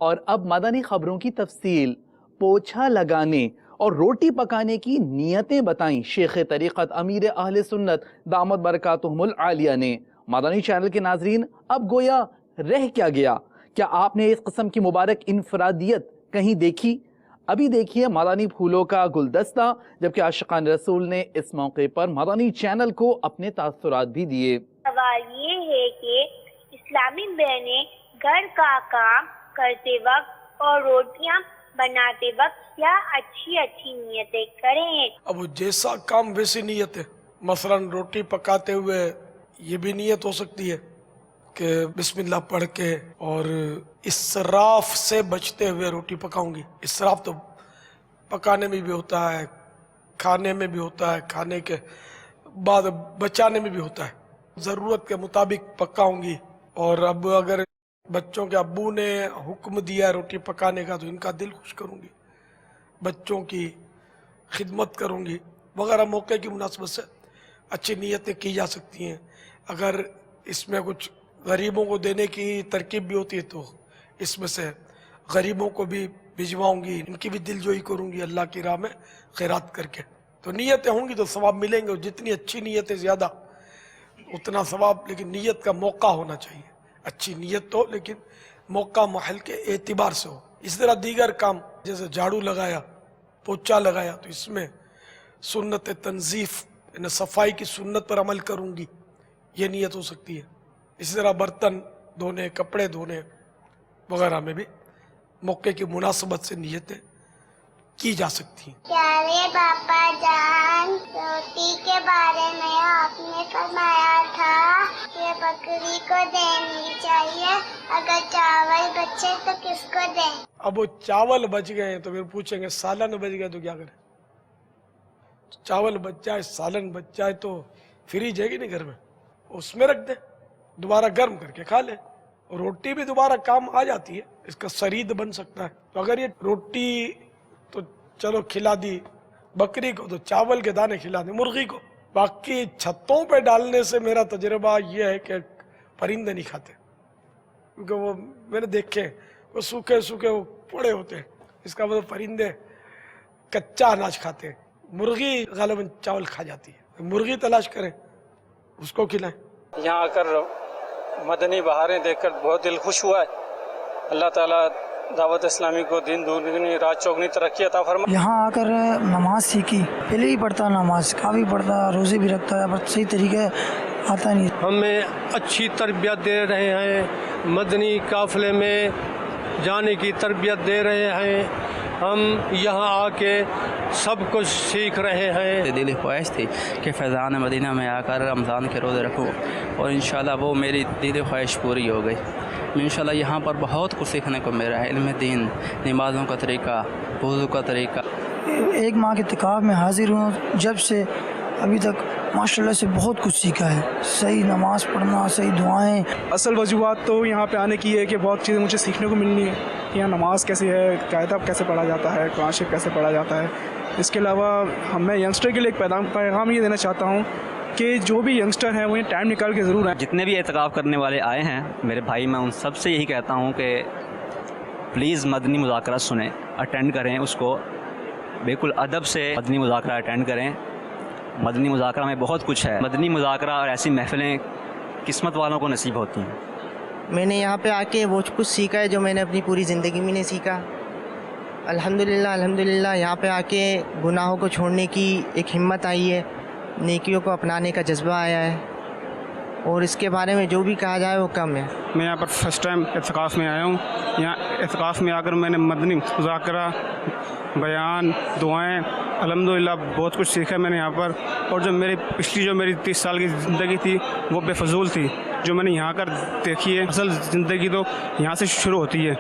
اور اب مدنی خبروں کی تفصیل۔ پوچھا لگانے اور روٹی پکانے کی نیتیں بتائیں شیخ طریقت امیر اہل سنت دامت برکاتہم العالیہ نے۔ مدنی چینل کے ناظرین، اب گویا رہ کیا گیا؟ کیا آپ نے اس قسم کی مبارک انفرادیت کہیں دیکھی؟ ابھی دیکھیے مدنی پھولوں کا گلدستہ، جبکہ عاشقان رسول نے اس موقع پر مدنی چینل کو اپنے تاثرات بھی دیے۔ سوال یہ ہے کہ اسلامی بہنیں گھر کا کام کرتے وقت اور روٹیاں بناتے وقت کیا اچھی نیتیں کریں؟ اب جیسا کام ویسی نیت ہے۔ مثلا روٹی پکاتے ہوئے یہ بھی نیت ہو سکتی ہے کہ بسم اللہ پڑھ کے اور اسراف سے بچتے ہوئے روٹی پکاؤں گی۔ اسراف تو پکانے میں بھی ہوتا ہے، کھانے میں بھی ہوتا ہے، کھانے کے بعد بچانے میں بھی ہوتا ہے۔ ضرورت کے مطابق پکاؤں گی، اور اب اگر بچوں کے ابو نے حکم دیا روٹی پکانے کا تو ان کا دل خوش کروں گی، بچوں کی خدمت کروں گی وغیرہ۔ موقع کی مناسبت سے اچھی نیتیں کی جا سکتی ہیں۔ اگر اس میں کچھ غریبوں کو دینے کی ترکیب بھی ہوتی ہے تو اس میں سے غریبوں کو بھی بھجواؤں گی، ان کی بھی دل جوئی کروں گی اللہ کی راہ میں خیرات کر کے۔ تو نیتیں ہوں گی تو ثواب ملیں گے، اور جتنی اچھی نیتیں زیادہ اتنا ثواب، لیکن نیت کا موقع ہونا چاہیے۔ اچھی نیت تو لیکن موقع محل کے اعتبار سے ہو۔ اس طرح دیگر کام جیسے جھاڑو لگایا، پوچھا لگایا، تو اس میں سنت تنظیف یعنی صفائی کی سنت پر عمل کروں گی، یہ نیت ہو سکتی ہے۔ اسی طرح برتن دھونے، کپڑے دھونے وغیرہ میں بھی موقع کی مناسبت سے نیتیں کی جا سکتی ہیں۔ پیارے باپا جان، روٹی کے بارے میں آپ نے فرمایا تھا کہ بکری کو دینی چاہیے، اگر چاول بچے تو کس کو دیں؟ اب وہ چاول بچ گئے تو پھر پوچھیں گے سالن بچ گئے تو کیا کریں؟ چاول بچ جائے، سالن بچ جائے تو فریج ہے گی نہیں گھر میں، اس میں رکھ دیں، دوبارہ گرم کر کے کھا لیں۔ روٹی بھی دوبارہ کام آ جاتی ہے، اس کا سرید بن سکتا ہے۔ تو اگر یہ روٹی تو چلو کھلا دی بکری کو، تو چاول کے دانے کھلا دیں مرغی کو۔ باقی چھتوں پہ ڈالنے سے میرا تجربہ یہ ہے کہ پرندے نہیں کھاتے، کیونکہ وہ میں نے دیکھے وہ سوکھے سوکھے وہ پڑے ہوتے ہیں، اس کا مطلب پرندے کچا اناج کھاتے ہیں۔ مرغی غالباً چاول کھا جاتی ہے، مرغی تلاش کریں، اس کو کھلائیں۔ یہاں آ کر مدنی بہاریں دیکھ کر بہت دل خوش ہوا ہے۔ اللہ تعالیٰ دعوت اسلامی کو دن دگنی رات چوگنی ترقی عطا فرمائے۔ یہاں آ کر نماز سیکھی، پہلے ہی پڑھتا نماز، کافی پڑھتا، روزے بھی رکھتا ہے، پر صحیح طریقے آتا نہیں۔ ہمیں اچھی تربیت دے رہے ہیں، مدنی قافلے میں جانے کی تربیت دے رہے ہیں۔ ہم یہاں آ کے سب کچھ سیکھ رہے ہیں۔ دلی خواہش تھی کہ فیضان مدینہ میں آ کر رمضان کے روزے رکھوں، اور انشاءاللہ وہ میری دلی خواہش پوری ہو گئی۔ انشاءاللہ یہاں پر بہت کچھ سیکھنے کو مل رہا ہے، علم دین، نمازوں کا طریقہ، وضو کا طریقہ۔ ایک ماہ کے اعتکاف میں حاضر ہوں، جب سے ابھی تک ماشاءاللہ سے بہت کچھ سیکھا ہے۔ صحیح نماز پڑھنا، صحیح دعائیں۔ اصل وجوہات تو یہاں پہ آنے کی ہے کہ بہت چیزیں مجھے سیکھنے کو ملنی ہے، کہ یہاں نماز کیسی ہے، قاعدہ کیسے پڑھا جاتا ہے، قرآن شریف کیسے پڑھا جاتا ہے۔ اس کے علاوہ میں ینگسٹر کے لیے ایک پیغام یہ دینا چاہتا ہوں کہ جو بھی ینگسٹر ہیں وہ ٹائم نکال کے ضرور آئیں۔ جتنے بھی اعتکاف کرنے والے آئے ہیں میرے بھائی، میں ان سب سے یہی کہتا ہوں کہ پلیز مدنی مذاکرات سنیں، اٹینڈ کریں اس کو، بالکل ادب سے مدنی مذاکرہ اٹینڈ کریں۔ مدنی مذاکرہ میں بہت کچھ ہے۔ مدنی مذاکرہ اور ایسی محفلیں قسمت والوں کو نصیب ہوتی ہیں۔ میں نے یہاں پہ آ کے وہ کچھ سیکھا ہے جو میں نے اپنی پوری زندگی میں نہیں سیکھا۔ الحمدللہ یہاں پہ آ کے گناہوں کو چھوڑنے کی ایک ہمت آئی ہے، نیکیوں کو اپنانے کا جذبہ آیا ہے، اور اس کے بارے میں جو بھی کہا جائے وہ کم ہے۔ میں یہاں پر فرسٹ ٹائم اعتکاف میں آیا ہوں۔ یہاں اعتکاف میں آ کر میں نے مدنی مذاکرہ، بیان، دعائیں، الحمدللہ بہت کچھ سیکھا میں نے یہاں پر۔ اور جو میری پچھلی 30 سال کی زندگی تھی وہ بے فضول تھی، جو میں نے یہاں کر دیکھی ہے۔ اصل زندگی تو یہاں سے شروع ہوتی ہے۔